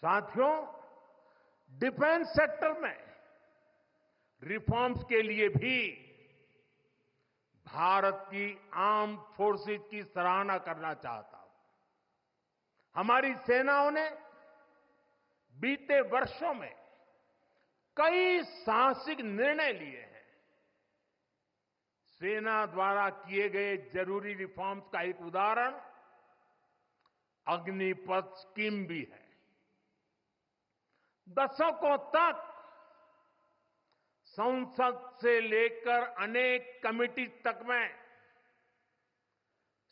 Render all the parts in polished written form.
साथियों, defence sector में reforms के लिए भी भारत की आर्म्ड फोर्सेस की सराहना करना चाहता हूं। हमारी सेनाओं ने बीते वर्षों में कई साहसिक निर्णय लिए हैं। सेना द्वारा किए गए जरूरी रिफॉर्म्स का एक उदाहरण अग्निपथ स्कीम भी है। दशकों तक संसद से लेकर अनेक कमेटी तक में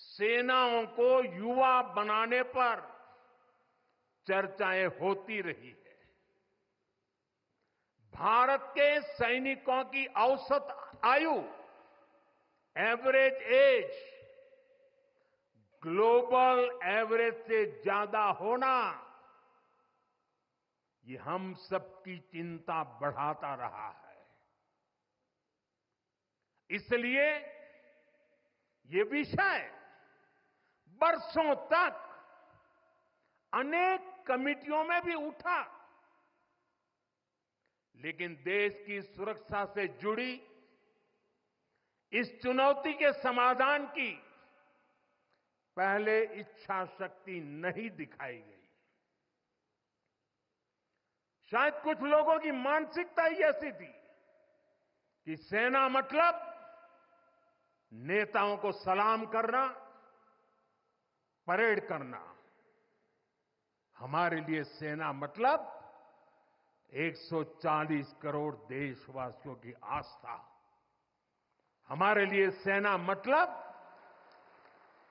सेनाओं को युवा बनाने पर चर्चाएं होती रही है। भारत के सैनिकों की औसत आयु, एवरेज एज, ग्लोबल एवरेज से ज्यादा होना, ये हम सबकी चिंता बढ़ाता रहा है। इसलिए ये विषय बरसों तक अनेक कमिटियों में भी उठा, लेकिन देश की सुरक्षा से जुड़ी इस चुनौती के समाधान की पहले इच्छा शक्ति नहीं दिखाई गई। शायद कुछ लोगों की मानसिकता ही ऐसी थी कि सेना मतलब नेताओं को सलाम करना, परेड करना। हमारे लिए सेना मतलब 140 करोड़ देशवासियों की आस्था। हमारे लिए सेना मतलब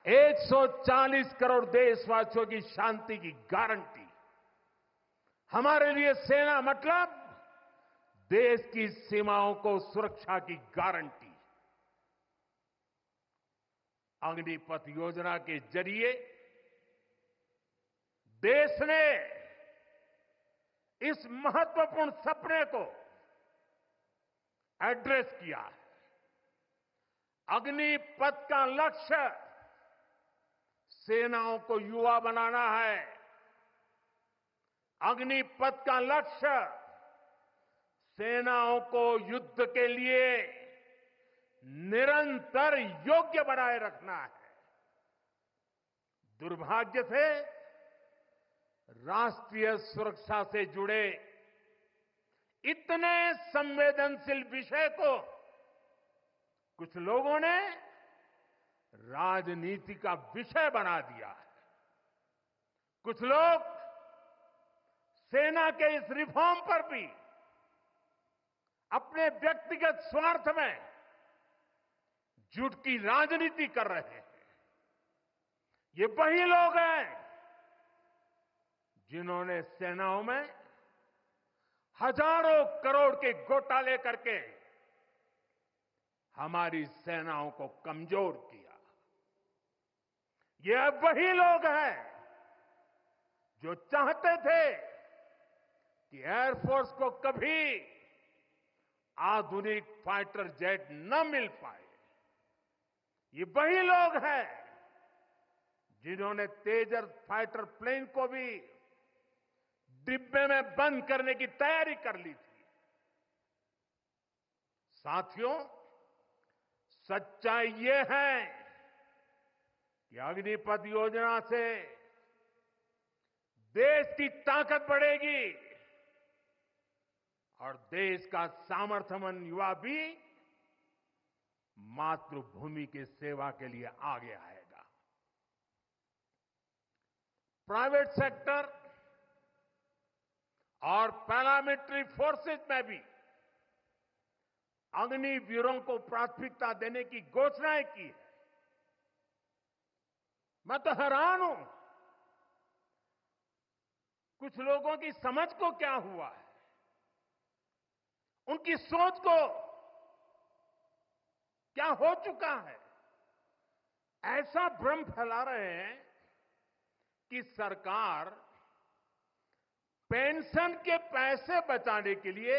140 करोड़ देशवासियों की शांति की गारंटी। हमारे लिए सेना मतलब देश की सीमाओं को सुरक्षा की गारंटी। अग्निपथ योजना के जरिए देश ने इस महत्वपूर्ण सपने को एड्रेस किया है। अग्निपथ का लक्ष्य सेनाओं को युवा बनाना है। अग्निपथ का लक्ष्य सेनाओं को युद्ध के लिए निरंतर योग्य बनाए रखना है। दुर्भाग्य से राष्ट्रीय सुरक्षा से जुड़े इतने संवेदनशील विषय को कुछ लोगों ने राजनीति का विषय बना दिया है। कुछ लोग सेना के इस रिफॉर्म पर भी अपने व्यक्तिगत स्वार्थ में झूठ की राजनीति कर रहे हैं। ये वही लोग हैं जिन्होंने सेनाओं में हजारों करोड़ के घोटाले करके हमारी सेनाओं को कमजोर किया। ये वही लोग हैं जो चाहते थे कि एयरफोर्स को कभी आधुनिक फाइटर जेट न मिल पाए। ये वही लोग हैं जिन्होंने तेजस फाइटर प्लेन को भी डिब्बे में बंद करने की तैयारी कर ली थी। साथियों, सच्चाई ये है कि अग्निपथ योजना से देश की ताकत बढ़ेगी और देश का सामर्थ्यवान युवा भी मातृभूमि की सेवा के लिए आगे आएगा। प्राइवेट सेक्टर और पैरामिलिट्री फोर्सेस में भी अग्निवीरों को प्राथमिकता देने की घोषणाएं की है। मैं तो हैरान हूं, कुछ लोगों की समझ को क्या हुआ है, उनकी सोच को क्या हो चुका है। ऐसा भ्रम फैला रहे हैं कि सरकार पेंशन के पैसे बचाने के लिए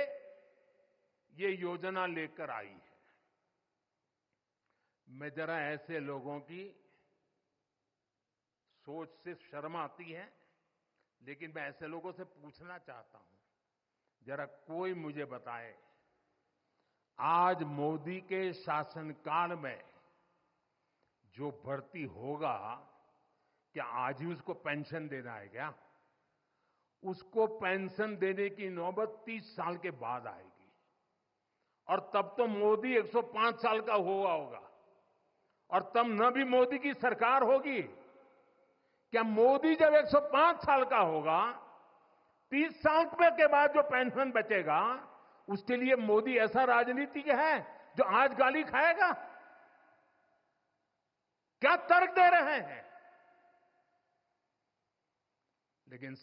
ये योजना लेकर आई है। मैं जरा ऐसे लोगों की सोच से शर्म आती है लेकिन मैं ऐसे लोगों से पूछना चाहता हूं, जरा कोई मुझे बताए, आज मोदी के शासनकाल में जो भर्ती होगा, क्या आज ही उसको पेंशन देना है क्या? उसको पेंशन देने की नौबत 30 साल के बाद आएगी। और तब तो मोदी 105 साल का हुआ होगा, और तब न भी मोदी की सरकार होगी। क्या मोदी जब 105 साल का होगा, 30 साल के बाद जो पेंशन बचेगा, उसके लिए मोदी ऐसा राजनीतिक है जो आज गाली खाएगा? क्या तर्क दे रहे हैं? लेकिन